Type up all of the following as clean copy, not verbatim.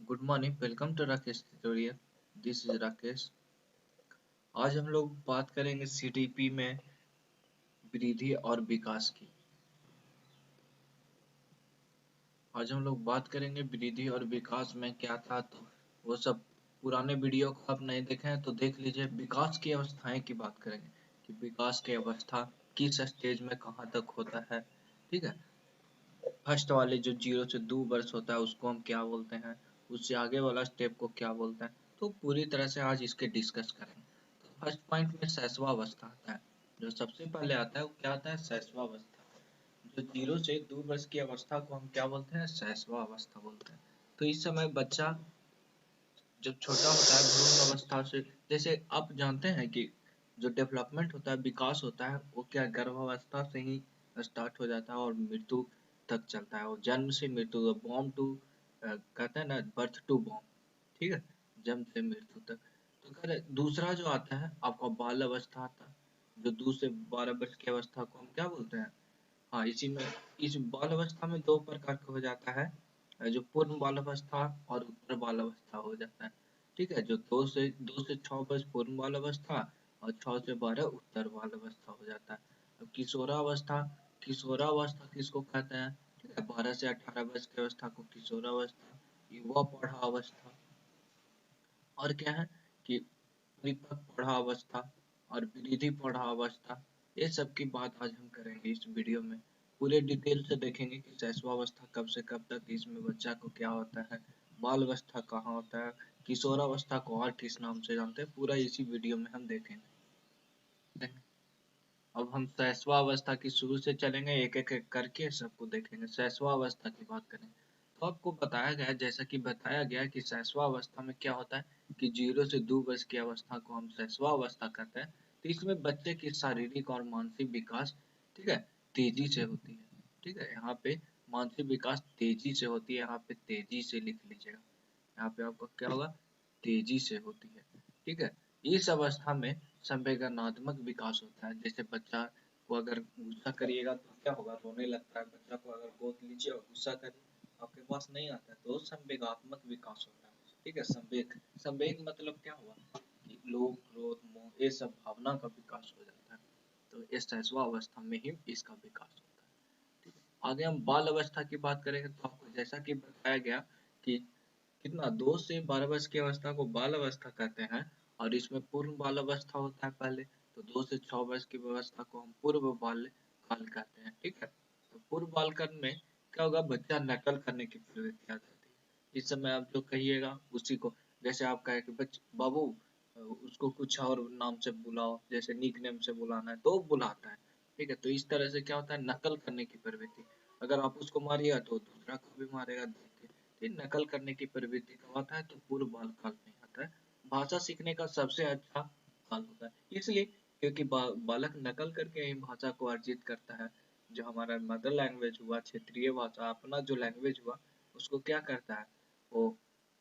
Good morning, welcome to Rakesh tutorial. This is Rakesh. आज हम लोग बात करेंगे सीडीपी में वृद्धि और विकास की। आज हम लोग बात करेंगे वृद्धि और विकास में क्या था, तो वो सब पुराने वीडियो को आप नहीं देखे हैं तो देख लीजिए। विकास की अवस्थाएं की बात करेंगे कि विकास की अवस्था किस स्टेज में कहाँ तक होता है। ठीक है, फर्स्ट वाले जो 0 से 2 वर्ष होता है उसको हम क्या बोलते हैं, उससे आगे वाला स्टेप को क्या बोलते हैं, तो पूरी तरह से आज इसके डिस्कस करेंगे। तो फर्स्ट पॉइंट में शैशवावस्था आता है। जो सबसे पहले आता है वो क्या आता है, शैशवावस्था। जो 0 से 2 वर्ष की अवस्था को हम क्या बोलते हैं, शैशवावस्था बोलते हैं। तो इस समय बच्चा जब छोटा होता है भ्रूण अवस्था से, जैसे आप जानते हैं कि जो डेवलपमेंट होता है, विकास होता है, वो क्या गर्भावस्था से ही स्टार्ट हो जाता है और मृत्यु तक चलता है। और जन्म से मृत्यु, बॉर्न टू, कहते हैं ना, बर्थ टू बॉर्न। ठीक है, जन्म से मृत्यु तक। तो कह रहे दूसरा जो आता है आपका बाल अवस्था आता है। जो 2 से 12 वर्ष की अवस्था को हम क्या बोलते हैं, हाँ, इसी में इस बाल अवस्था में दो प्रकार का हो जाता है। जो पूर्ण बाल अवस्था और उत्तर बाल अवस्था हो जाता है। ठीक है, जो 2 से 6 वर्ष पूर्ण बाल अवस्था और 6 से 12 उत्तर बाल अवस्था हो जाता है। अब किशोरावस्था, किशोरावस्था किसको कहते हैं, ठीक है, 12 से 18 वर्ष की अवस्था को किशोरावस्था, युवा पौढ़ावस्था, और क्या है कि परिपक्व पौढ़ावस्था और वृद्धि पौढ़ावस्था। ये सब की बात आज हम करेंगे इस वीडियो में। पूरे डिटेल से देखेंगे कि शैशवावस्था कब से कब तक इसमें बच्चा को क्या होता है, बाल अवस्था कहाँ होता है, किशोरावस्था को और किस नाम से जानते हैं, पूरा इसी वीडियो में हम देखेंगे। अब हम शैशवावस्था की शुरू से चलेंगे, एक एक करके सबको देखेंगे। शैशवावस्था की बात करें तो आपको बताया गया, जैसा कि बताया गया कि शैशवावस्था में क्या होता है कि 0 से 2 वर्ष की अवस्था को हम शैशवावस्था कहते हैं। तो इसमें बच्चे की शारीरिक और मानसिक विकास, ठीक है, तेजी से होती है। ठीक है, यहाँ पे मानसिक विकास तेजी से होती है, यहाँ पे तेजी से लिख लीजिएगा। यहाँ पे आपको क्या होगा, तेजी से होती है। ठीक है, इस अवस्था में संवेदनात्मक विकास होता है। जैसे बच्चा को अगर गुस्सा करिएगा तो क्या होगा, रोने लगता है। बच्चा को अगर गोद लीजिए और गुस्सा करिए, आपके पास नहीं आता है, तो संवेगात्मक विकास होता है। ठीक है, संवेग, संवेग मतलब क्या हुआ कि लोभ, क्रोध, मोह, ये सब भावना का विकास हो जाता है। तो इस शैशवावस्था में ही इसका विकास होता है। ठीक है, आगे हम बाल अवस्था की बात करेंगे तो आपको जैसा कि बताया गया कि कितना, 2 से 12 वर्ष की अवस्था को बाल अवस्था कहते हैं। और इसमें पूर्ण बाल अवस्था होता है पहले। तो 2 से 6 वर्ष की व्यवस्था को हम पूर्व बाल काल कहते हैं। ठीक है, तो पूर्व बाल काल में क्या होगा, बच्चा नकल करने की प्रवृत्ति आ जाती है। इस समय आप जो कहिएगा उसी को, जैसे आप कहे कि बच्चे बाबू, उसको कुछ और नाम से बुलाओ, जैसे निक नेम से बुलाना है तो बुलाता है। ठीक है, तो इस तरह से क्या होता है, नकल करने की प्रवृत्ति। अगर आप उसको मारिएगा तो दूसरा को भी मारेगा देख के। ये नकल करने की प्रवृत्ति कब आता है, तो पूर्व बाल काल में आता है। भाषा सीखने का सबसे अच्छा काल होता है, इसलिए क्योंकि बालक नकल करके ही भाषा को अर्जित करता है। जो हमारा मदर लैंग्वेज हुआ, क्षेत्रीय भाषा, अपना जो लैंग्वेज हुआ, उसको क्या करता है, वो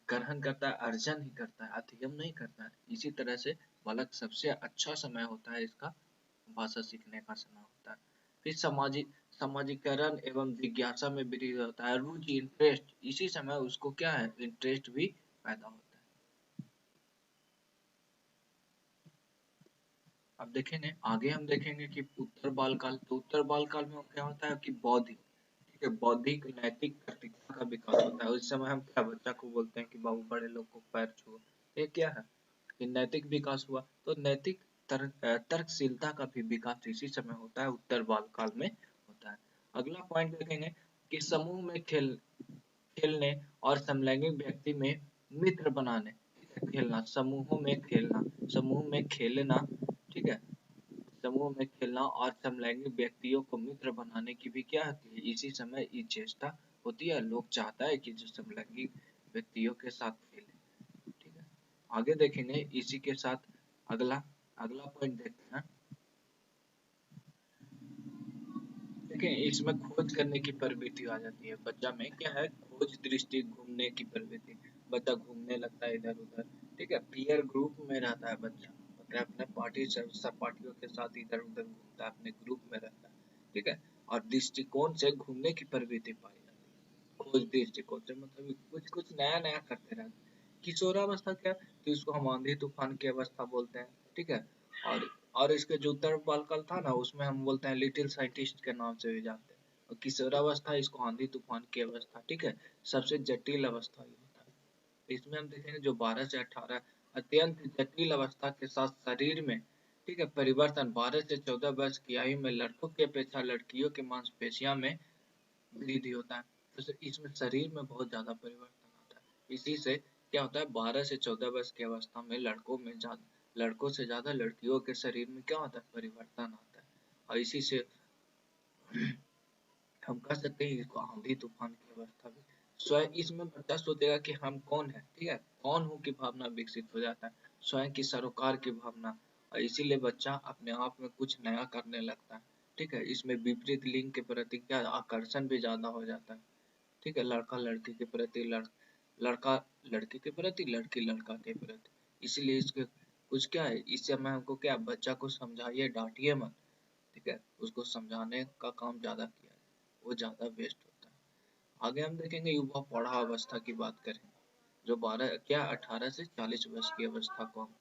ग्रहण करता है, अर्जन ही करता है, अध्ययन नहीं करता है। इसी तरह से बालक सबसे अच्छा समय होता है इसका, भाषा सीखने का समय होता है। फिर सामाजिकरण एवं जिज्ञासा में वृद्धि होता है, रुचि, इंटरेस्ट। इसी समय उसको क्या है, इंटरेस्ट भी पैदा होता है। अब देखेंगे, आगे हम देखेंगे कि उत्तर बाल काल। तो उत्तर बाल काल में क्या होता है कि बौद्धिक, ठीक है, बौद्धिक नैतिक कर्तव्य का विकास होता है। उस समय हम क्या बच्चा को बोलते हैं कि बाबू बड़े लोग को पैर छुओ। ये क्या है कि नैतिक विकास हुआ। तो नैतिक तर्कशीलता का भी विकास इसी समय होता है, उत्तर बाल काल में होता है। अगला पॉइंट देखेंगे कि समूह में खेलने और समलैंगिक व्यक्ति में मित्र बनाने, ठीक है, खेलना, समूहों में खेलना, समूह में खेलना। ठीक है, समूह में खेलना और समलैंगिक व्यक्तियों को मित्र बनाने की भी क्या होती है, इसी समय ये चेष्टा होती है। लोग चाहता है कि जो समलैंगिक व्यक्तियों के साथ खेले। ठीक है, आगे देखेंगे इसी के साथ अगला अगला पॉइंट देखते हैं। देखिए, इसमें खोज करने की प्रवृत्ति आ जाती है। बच्चा में क्या है, खोज दृष्टि, घूमने की प्रवृत्ति। बच्चा घूमने लगता है इधर उधर। ठीक है, पीयर ग्रुप में रहता है बच्चा, मतलब अपने पार्टी सहपाठियों के साथ इधर उधर घूमता है, अपने ग्रुप में रहता है। ठीक है, और दृष्टिकोण से घूमने की प्रवृत्ति पाई जाती है। उस दृष्टिकोण से, मतलब कुछ कुछ नया नया करते रहते हैं। किशोरावस्था क्या, तो इसको हम आंधी तूफान की अवस्था बोलते हैं, ठीक है। और और इसके जो उत्तर बालकल था ना, उसमें हम बोलते हैं लिटिल साइंटिस्ट के नाम से भी जानते हैं। और किशोरावस्था इसको आंधी तूफान की अवस्था, ठीक है, सबसे जटिल अवस्था ये होता है। इसमें हम देखेंगे जो 12 से 18 अत्यंत जटिल अवस्था के साथ शरीर में, ठीक है, परिवर्तन 12 से 14 वर्ष की आयु में लड़कों की अपेक्षा लड़कियों के मांसपेशियों में वृद्धि होता है। तो इसमें शरीर में बहुत ज्यादा परिवर्तन होता है। इसी से क्या होता है, 12 से 14 वर्ष की अवस्था में लड़कों से ज्यादा लड़कियों के शरीर में क्या होता है, परिवर्तन आता है। और इसी से हम कह सकते हैं इसको आंधी तूफान की अवस्था भी। स्वयं इसमें बच्चा सोचेगा कि हम कौन है, ठीक है, कौन हूँ की भावना विकसित हो जाता है, स्वयं की सरोकार की भावना। और इसीलिए बच्चा अपने आप में कुछ नया करने लगता है, ठीक है। इसमें विपरीत लिंग के प्रति क्या आकर्षण भी ज्यादा हो जाता है, ठीक है। लड़का लड़की के प्रति, लड़का लड़की के प्रति, लड़की लड़का के प्रति। इसीलिए इसके कुछ क्या है, इस समय हमको क्या, बच्चा को समझाइए डांटिए मत, ठीक है, उसको समझाने का काम ज्यादा किया जाए, वो ज्यादा बेस्ट होता है। आगे हम देखेंगे युवा पौढ़ावस्था की बात करें, जो 12 क्या 18 से 40 वर्ष की अवस्था को हम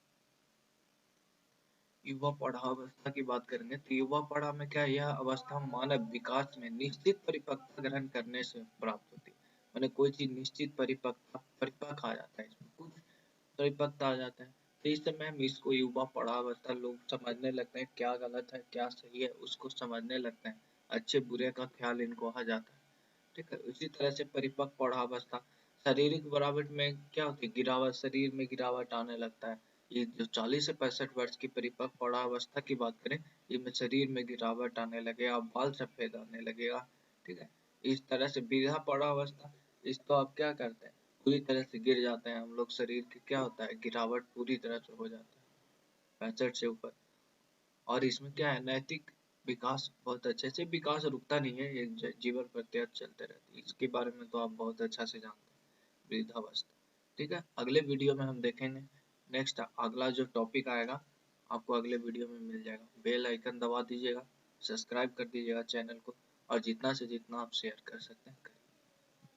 युवा पौढ़ावस्था की बात करेंगे। तो युवा पौढ़ा में क्या, यह अवस्था मानव विकास में निश्चित परिपक्वता ग्रहण करने से प्राप्त होती है। मैंने कोई चीज निश्चित परिपक्व आ जाता है, इसमें कुछ परिपक्वता आ जाता है। तो इस समय हम इसको युवा पौढ़ावस्था, लोग समझने लगते हैं क्या गलत है क्या सही है, उसको समझने लगते हैं, अच्छे बुरे का ख्याल इनको आ जाता है, ठीक है। उसी तरह से परिपक्व पौढ़ावस्था, शारीरिक बनावट में क्या होती है, गिरावट, शरीर में गिरावट आने लगता है। ये जो 40 से 65 वर्ष की परिपक्व पौढ़ावस्था की बात करें, इनमें शरीर में गिरावट आने लगेगा, बाल सफेद आने लगेगा, ठीक है। इस तरह से वृद्धा पौढ़ावस्था, इसको आप क्या करते हैं, पूरी तरह से गिर जाते हैं हम लोग, शरीर की क्या होता है, गिरावट पूरी तरह से हो जाता है 65 से ऊपर। और इसमें क्या है, नैतिक विकास बहुत अच्छे से, विकास रुकता नहीं है, ये जीवन प्रत्येक चलते रहते हैं। इसके बारे में तो आप बहुत अच्छा से जानते हैं, वृद्धावस्था, ठीक है। अगले वीडियो में हम देखेंगे, नेक्स्ट अगला जो टॉपिक आएगा आपको अगले वीडियो में मिल जाएगा। बेल आइकन दबा दीजिएगा, सब्सक्राइब कर दीजिएगा चैनल को, और जितना से जितना आप शेयर कर सकते हैं।